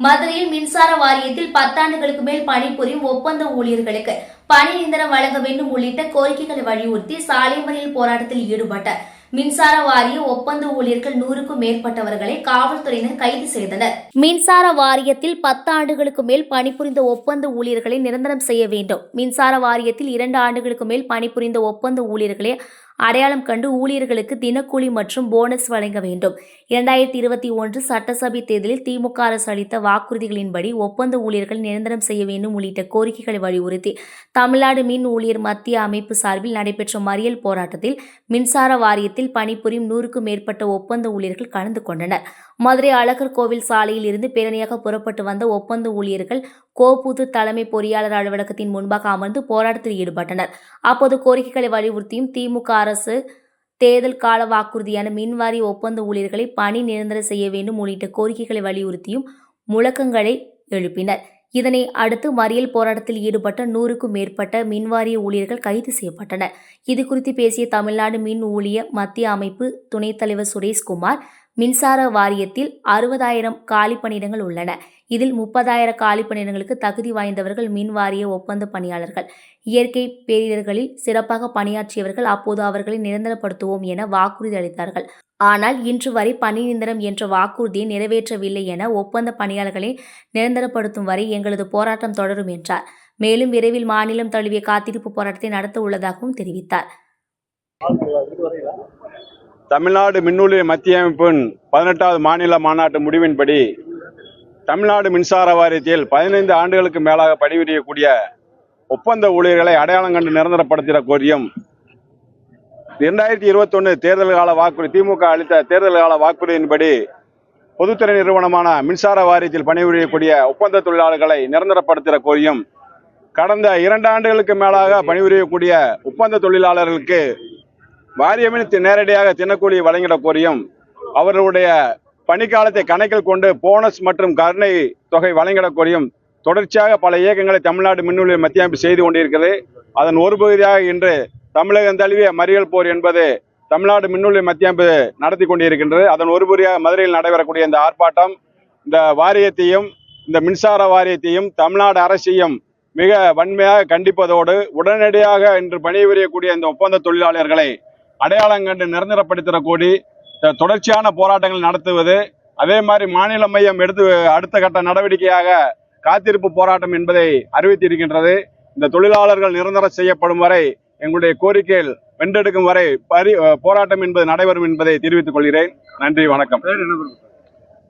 மதுரையில் மின்சார வாரியத்தில் 10 ஆண்டுகளுக்கு மேல் பணிபுரியும் ஒப்பந்த ஊழியர்களுக்கு பணி நிரந்தரம் வழங்க வேண்டும் உள்ளிட்ட கோரிக்கைகளை வலியுறுத்தி சாலை மறியல் போராட்டத்தில் ஈடுபட்ட மின்சார வாரிய ஒப்பந்த ஊழியர்கள் 100க்கும் மேற்பட்டவர்களை காவல்துறையினர் கைது செய்தனர். மின்சார வாரியத்தில் 10 ஆண்டுகளுக்கு மேல் பணிபுரிந்த ஒப்பந்த ஊழியர்களை நிரந்தரம் செய்ய வேண்டும். மின்சார வாரியத்தில் 2 ஆண்டுகளுக்கு மேல் பணிபுரிந்த ஒப்பந்த ஊழியர்களை அடையாளம் கண்டு ஊழியர்களுக்கு தினக்கூலி மற்றும் போனஸ் வழங்க வேண்டும். 2021 சட்டசபை தேர்தலில் திமுக அரசு அளித்த வாக்குறுதிகளின்படி ஒப்பந்த ஊழியர்கள் நிரந்தரம் செய்ய வேண்டும் உள்ளிட்ட கோரிக்கைகளை வலியுறுத்தி தமிழ்நாடு மின் ஊழியர் மத்திய அமைப்பு சார்பில் நடைபெற்ற மறியல் போராட்டத்தில் மின்சார வாரியத்தில் பணிபுரியும் 100க்கும் மேற்பட்ட ஒப்பந்த ஊழியர்கள் கலந்து கொண்டனர். மதுரை அழகர் கோவில் சாலையில் இருந்து பேரணியாக புறப்பட்டு வந்த ஒப்பந்த ஊழியர்கள் கோபுது தலைமை பொறியாளர் அலுவலகத்தின் முன்பாக அமர்ந்து போராட்டத்தில் ஈடுபட்டனர். அப்போது கோரிக்கைகளை வலியுறுத்தியும் திமுக அரசு தேர்தல் கால வாக்குறுதியான மின்வாரிய ஒப்பந்த ஊழியர்களை பணி நிரந்தரம் செய்ய வேண்டும் உள்ளிட்ட கோரிக்கைகளை வலியுறுத்தியும் முழக்கங்களை எழுப்பினர். இதனை அடுத்து மறியல் போராட்டத்தில் ஈடுபட்ட 100க்கும் மேற்பட்ட மின்வாரிய ஊழியர்கள் கைது செய்யப்பட்டனர். இதுகுறித்து பேசிய தமிழ்நாடு மின் ஊழிய மத்திய அமைப்பு துணைத் தலைவர் சுரேஷ்குமார், மின்சார வாரியத்தில் 60,000 காலி பணியிடங்கள் உள்ளன. இதில் 30,000 காலி பணியிடங்களுக்கு தகுதி வாய்ந்தவர்கள் மின் வாரிய ஒப்பந்த பணியாளர்கள். இயற்கை பேரிடர்களில் சிறப்பாக பணியாற்றியவர்கள். அப்போது அவர்களை நிரந்தரப்படுத்துவோம் என வாக்குறுதி அளித்தார்கள். ஆனால் இன்று வரை பணி நிரந்தரம் என்ற வாக்குறுதியை நிறைவேற்றவில்லை என ஒப்பந்த பணியாளர்களை நிரந்தரப்படுத்தும் வரை எங்களது போராட்டம் தொடரும் என்றார். மேலும் விரைவில் மாநிலம் தழுவிய காத்திருப்பு போராட்டத்தை நடத்த உள்ளதாகவும் தெரிவித்தார். தமிழ்நாடு மின்னூழியர் மத்திய அமைப்பின் 18வது மாநில மாநாட்டு முடிவின்படி தமிழ்நாடு மின்சார வாரியத்தில் 15 ஆண்டுகளுக்கு மேலாக பணிபுரியக்கூடிய ஒப்பந்த ஊழியர்களை அடையாளம் கண்டு நிரந்தரப்படுத்திட கோரியும் 2021 தேர்தல் கால வாக்குறுதி திமுக அளித்த தேர்தல் கால வாக்குறுதியின்படி பொதுத்துறை நிறுவனமான மின்சார வாரியத்தில் பணிபுரியக்கூடிய ஒப்பந்த தொழிலாளர்களை நிரந்தரப்படுத்திட கோரியும் கடந்த 2 ஆண்டுகளுக்கு மேலாக பணிபுரியக்கூடிய ஒப்பந்த தொழிலாளர்களுக்கு வாரியமே நேரடியாக தினக்கூலி வழங்கிட கோரியும் அவர்களுடைய பணிக்காலத்தை கணக்கில் கொண்டு போனஸ் மற்றும் கருணை தொகை வழங்கிட கோரியும் தொடர்ச்சியாக பல இயக்கங்களை தமிழ்நாடு மின்னூழியர் மத்திய அமைப்பு செய்து கொண்டிருக்கிறது. அதன் ஒரு பகுதியாக இன்று தமிழகம் தழுவிய மறியல் போர் என்பது தமிழ்நாடு மின்னூழியர் மத்திய அமைப்பு நடத்தி கொண்டிருக்கின்றது. அதன் ஒரு பகுதியாக மதுரையில் நடைபெறக்கூடிய இந்த ஆர்ப்பாட்டம் இந்த வாரியத்தையும் இந்த மின்சார வாரியத்தையும் தமிழ்நாடு அரசையும் மிக வன்மையாக கண்டிப்பதோடு உடனடியாக இன்று பணிபுரியக்கூடிய இந்த ஒப்பந்த தொழிலாளர்களை அடையாளம் கண்டு நிரந்தரப்படுத்திட கோரி தொடர்ச்சியான போராட்டங்கள் நடத்துவது, அதே மாதிரி மாநில மையம் எடுத்து அடுத்த கட்ட நடவடிக்கையாக காத்திருப்பு போராட்டம் என்பதை அறிவித்திருக்கின்றது. இந்த தொழிலாளர்கள் நிரந்தரம் செய்யப்படும் வரை எங்களுடைய கோரிக்கைகள் வென்றெடுக்கும் வரை போராட்டம் என்பது நடைபெறும் என்பதை தெரிவித்துக் கொள்கிறேன். நன்றி, வணக்கம்.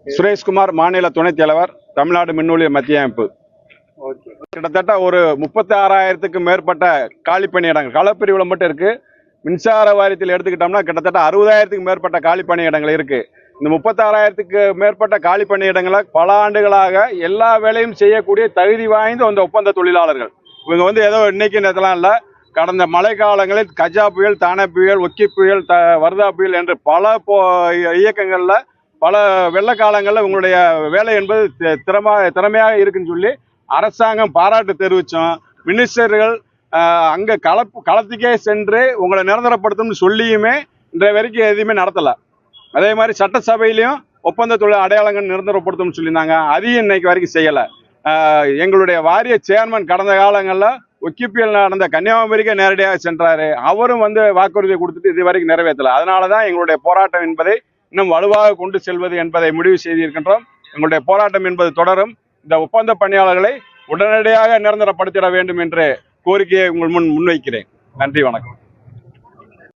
சுரேஷ்குமார், மாநில துணைத் தலைவர், தமிழ்நாடு மின்னூழியர் மத்திய அமைப்பு. கிட்டத்தட்ட ஒரு 36,000க்கும் மேற்பட்ட காலி பணியிடங்கள் களப்பிரிவுல மட்டும் இருக்கு. மின்சார வாரியத்தில் எடுத்துக்கிட்டோம்னா கிட்டத்தட்ட 60,000க்கும் மேற்பட்ட காலி பணியிடங்கள் இருக்கு. இந்த 36,000க்கு மேற்பட்ட காலி பணியிடங்களை பல ஆண்டுகளாக எல்லா வேலையும் செய்யக்கூடிய தகுதி வாய்ந்த அந்த ஒப்பந்த தொழிலாளர்கள். இவங்க ஏதோ இன்னைக்கு நேரத்தெல்லாம் இல்லை, கடந்த மழை காலங்களில் கஜா புயல், தானே புயல், ஒக்கி புயல், வர்தா புயல் என்று பல இயக்கங்கள்ல பல வெள்ள காலங்களில் இவங்களுடைய வேலை என்பது திறமையாக இருக்குன்னு சொல்லி அரசாங்கம் பாராட்டு தெரிவித்தோம். மினிஸ்டர்கள் அங்க களத்துக்கே சென்று உங்களை நிரந்தரப்படுத்தும் சொல்லியுமே இன்றைய வரைக்கும் எதுவுமே நடத்தல. அதே மாதிரி சட்டசபையிலையும் ஒப்பந்த தொழில் அடையாளங்கள் நிரந்தரப்படுத்தும் சொல்லியிருந்தாங்க, அதையும் இன்னைக்கு வரைக்கும் செய்யல. எங்களுடைய வாரிய சேர்மன் கடந்த காலங்களில் ஒக்கிபிஎல் நடந்த கன்னியாகுமரிக்கு நேரடியாக சென்றாரு. அவரும் வாக்குறுதியை கொடுத்துட்டு இது வரைக்கும் நிறைவேற்றல. அதனாலதான் எங்களுடைய போராட்டம் என்பதை இன்னும் வலுவாக கொண்டு செல்வது என்பதை முடிவு செய்திருக்கின்றோம். எங்களுடைய போராட்டம் என்பது தொடரும். இந்த ஒப்பந்த பணியாளர்களை உடனடியாக நிரந்தரப்படுத்திட வேண்டும் என்று கோரிக்கையை உங்கள் முன் முன்வைக்கிறேன். நன்றி, வணக்கம்.